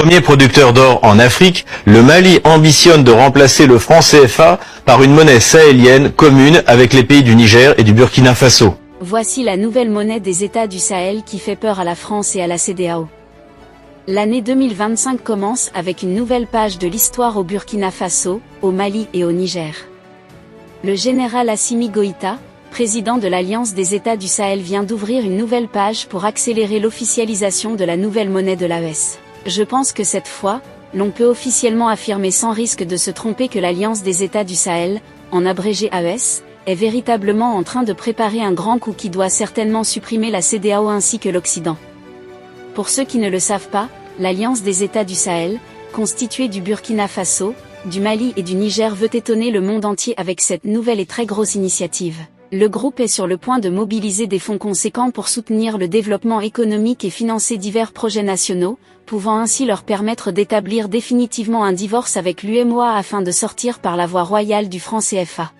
Premier producteur d'or en Afrique, le Mali ambitionne de remplacer le franc CFA par une monnaie sahélienne commune avec les pays du Niger et du Burkina Faso. Voici la nouvelle monnaie des États du Sahel qui fait peur à la France et à la CEDEAO. L'année 2025 commence avec une nouvelle page de l'histoire au Burkina Faso, au Mali et au Niger. Le général Assimi Goïta, président de l'Alliance des États du Sahel, vient d'ouvrir une nouvelle page pour accélérer l'officialisation de la nouvelle monnaie de l'AES. Je pense que cette fois, l'on peut officiellement affirmer sans risque de se tromper que l'Alliance des États du Sahel, en abrégé AES, est véritablement en train de préparer un grand coup qui doit certainement supprimer la CEDEAO ainsi que l'Occident. Pour ceux qui ne le savent pas, l'Alliance des États du Sahel, constituée du Burkina Faso, du Mali et du Niger, veut étonner le monde entier avec cette nouvelle et très grosse initiative. Le groupe est sur le point de mobiliser des fonds conséquents pour soutenir le développement économique et financer divers projets nationaux, pouvant ainsi leur permettre d'établir définitivement un divorce avec l'UEMOA afin de sortir par la voie royale du franc CFA.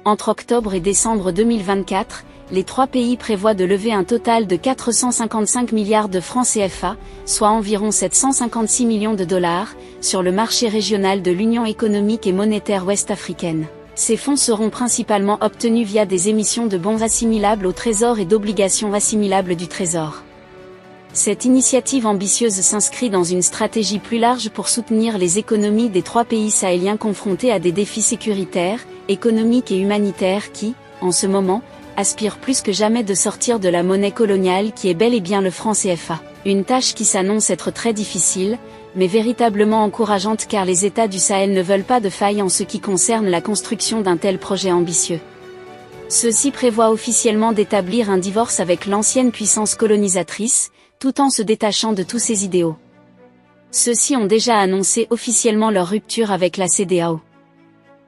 Entre octobre et décembre 2024, les trois pays prévoient de lever un total de 455 milliards de francs CFA, soit environ 756 millions de dollars, sur le marché régional de l'Union économique et monétaire ouest-africaine. Ces fonds seront principalement obtenus via des émissions de bons assimilables au Trésor et d'obligations assimilables du Trésor. Cette initiative ambitieuse s'inscrit dans une stratégie plus large pour soutenir les économies des trois pays sahéliens confrontés à des défis sécuritaires, économiques et humanitaires qui, en ce moment, aspirent plus que jamais de sortir de la monnaie coloniale qui est bel et bien le franc CFA. Une tâche qui s'annonce être très difficile, mais véritablement encourageante car les États du Sahel ne veulent pas de faille en ce qui concerne la construction d'un tel projet ambitieux. Ceux-ci prévoient officiellement d'établir un divorce avec l'ancienne puissance colonisatrice, tout en se détachant de tous ses idéaux. Ceux-ci ont déjà annoncé officiellement leur rupture avec la CEDEAO.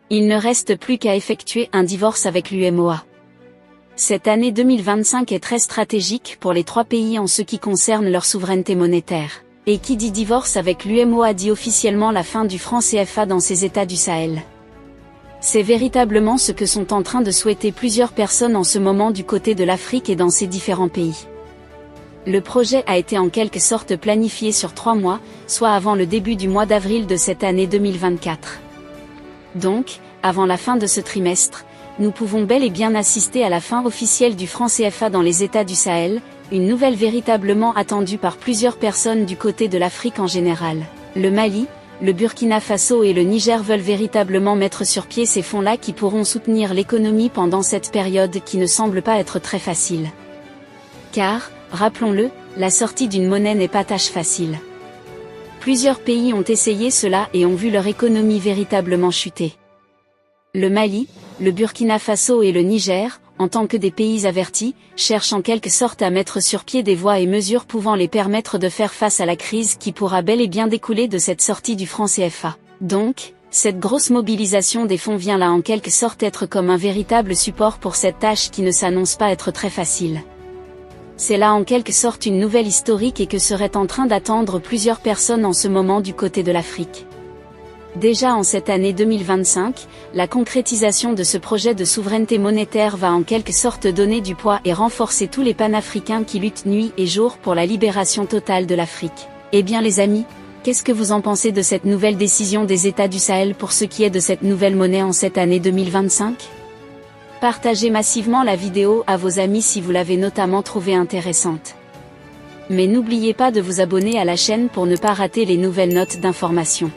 Il ne reste plus qu'à effectuer un divorce avec l'UEMOA. Cette année 2025 est très stratégique pour les trois pays en ce qui concerne leur souveraineté monétaire. Et qui dit divorce avec l'UEMOA dit officiellement la fin du franc CFA dans ces États du Sahel. C'est véritablement ce que sont en train de souhaiter plusieurs personnes en ce moment du côté de l'Afrique et dans ces différents pays. Le projet a été en quelque sorte planifié sur 3 mois, soit avant le début du mois d'avril de cette année 2024. Donc, avant la fin de ce trimestre, nous pouvons bel et bien assister à la fin officielle du franc CFA dans les États du Sahel, une nouvelle véritablement attendue par plusieurs personnes du côté de l'Afrique en général. Le Mali, le Burkina Faso et le Niger veulent véritablement mettre sur pied ces fonds-là qui pourront soutenir l'économie pendant cette période qui ne semble pas être très facile. Car, rappelons-le, la sortie d'une monnaie n'est pas tâche facile. Plusieurs pays ont essayé cela et ont vu leur économie véritablement chuter. Le Mali, le Burkina Faso et le Niger, en tant que des pays avertis, cherchent en quelque sorte à mettre sur pied des voies et mesures pouvant les permettre de faire face à la crise qui pourra bel et bien découler de cette sortie du franc CFA. Donc, cette grosse mobilisation des fonds vient là en quelque sorte être comme un véritable support pour cette tâche qui ne s'annonce pas être très facile. C'est là en quelque sorte une nouvelle historique et que seraient en train d'attendre plusieurs personnes en ce moment du côté de l'Afrique. Déjà en cette année 2025, la concrétisation de ce projet de souveraineté monétaire va en quelque sorte donner du poids et renforcer tous les panafricains qui luttent nuit et jour pour la libération totale de l'Afrique. Eh bien les amis, qu'est-ce que vous en pensez de cette nouvelle décision des États du Sahel pour ce qui est de cette nouvelle monnaie en cette année 2025 ? Partagez massivement la vidéo à vos amis si vous l'avez notamment trouvée intéressante. Mais n'oubliez pas de vous abonner à la chaîne pour ne pas rater les nouvelles notes d'information.